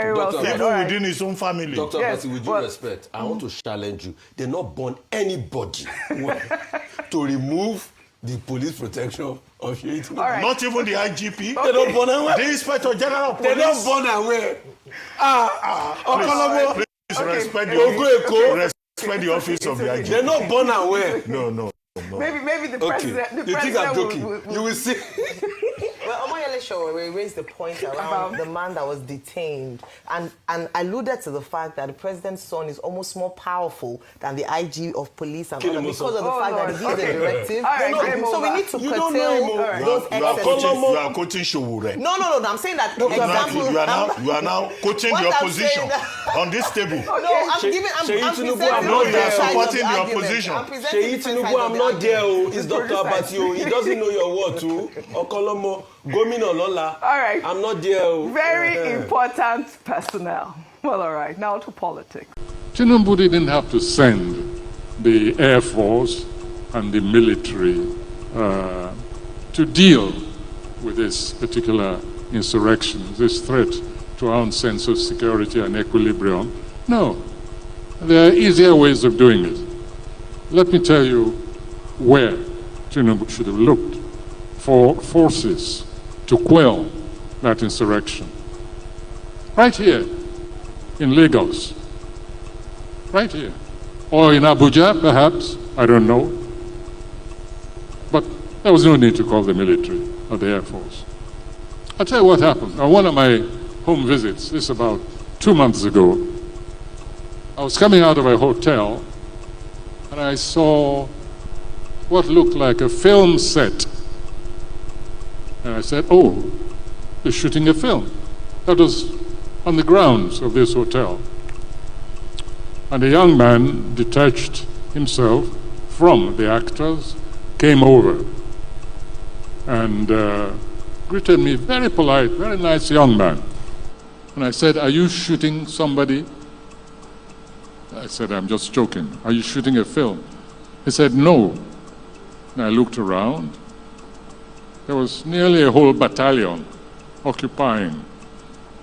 Very well said. Even within his own family. Dr. Abasi, with due respect, I want to challenge you. They not burn anybody to remove the police protection of Seyi Tinubu. Right. Not even the IGP. They don't burn away. The Inspector General of Police. They don't burn away. Please respect the office of the IGP. They're not born away. No. Maybe the president. You think I'm joking? You will see. Well, Omoyele Sowore raised the point around the man that was detained and alluded to the fact that the president's son is almost more powerful than the IG of police and all because of the fact that he gives a directive. So we need to curtail those excesses. You are quoting Sowore. No. I'm saying that example. You are now quoting the opposition on this table. No, I'm giving. I'm presenting. No, you are supporting the opposition. Seyi Tinubu, I'm not there. It's Dr. Abasi. He doesn't know your word too. Okolomo. Gomino Lola. All right. I'm not there. Very important personnel. Well, all right. Now to politics. Tinubu didn't have to send the Air Force and the military to deal with this particular insurrection, this threat to our own sense of security and equilibrium. No. There are easier ways of doing it. Let me tell you where Tinubu should have looked for forces to quell that insurrection. Right here in Lagos. Right here. Or in Abuja, perhaps. I don't know. But there was no need to call the military or the Air Force. I'll tell you what happened. On one of my home visits, this about 2 months ago, I was coming out of a hotel and I saw what looked like a film set. And I said, oh, they're shooting a film. That was on the grounds of this hotel. And a young man detached himself from the actors, came over and greeted me, very polite, very nice young man. And I said, are you shooting somebody? I said, I'm just joking. Are you shooting a film? He said, no. And I looked around. There was nearly a whole battalion occupying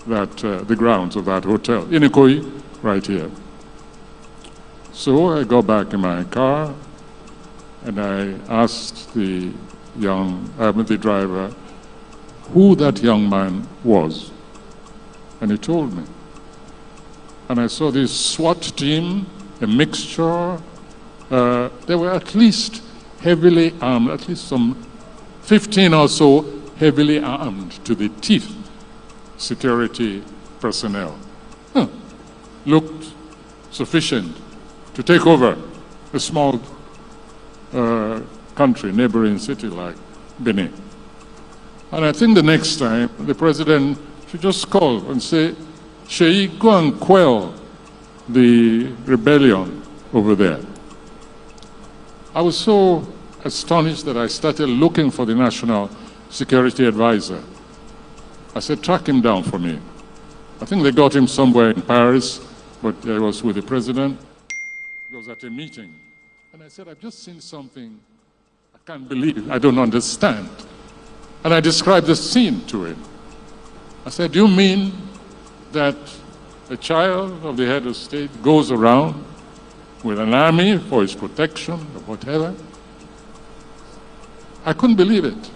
the grounds of that hotel, in Ikoyi, right here. So I got back in my car and I asked the driver who that young man was. And he told me. And I saw this SWAT team, a mixture. There were at least heavily armed, at least some 15 or so heavily armed to the teeth security personnel. Looked sufficient to take over a small country, neighboring city like Benin. And I think the next time the president should just call and say, Seyi, go and quell the rebellion over there. I was so astonished that I started looking for the National Security Advisor. I said, track him down for me. I think they got him somewhere in Paris, but I was with the president. He was at a meeting. And I said, I've just seen something I can't believe, I don't understand. And I described the scene to him. I said, do you mean that a child of the head of state goes around with an army for his protection or whatever? I couldn't believe it.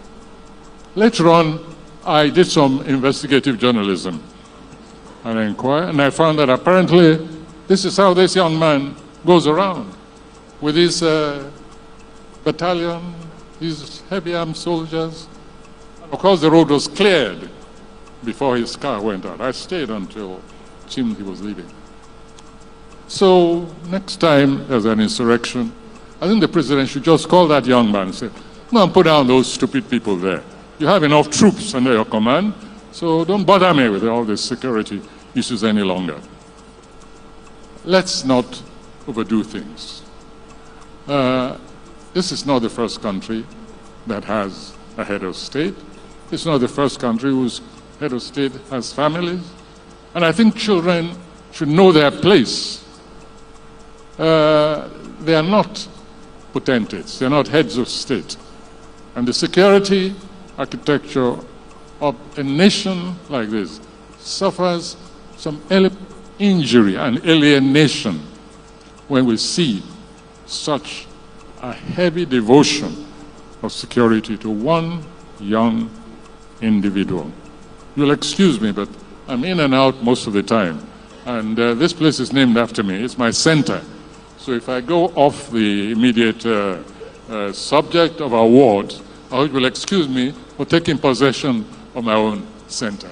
Later on, I did some investigative journalism and I inquired, and I found that apparently this is how this young man goes around with his battalion, his heavy armed soldiers. Of course, the road was cleared before his car went out. I stayed until it seemed he was leaving. So next time there's an insurrection, I think the president should just call that young man and say, go and put down those stupid people there. You have enough troops under your command, so don't bother me with all these security issues any longer. Let's not overdo things. This is not the first country that has a head of state. It's not the first country whose head of state has families. And I think children should know their place. They are not potentates. They are not heads of state. And the security architecture of a nation like this suffers some injury and alienation when we see such a heavy devotion of security to one young individual. You'll excuse me, but I'm in and out most of the time. And this place is named after me. It's my center. So if I go off the immediate subject of our ward, I hope you will excuse me for taking possession of my own center.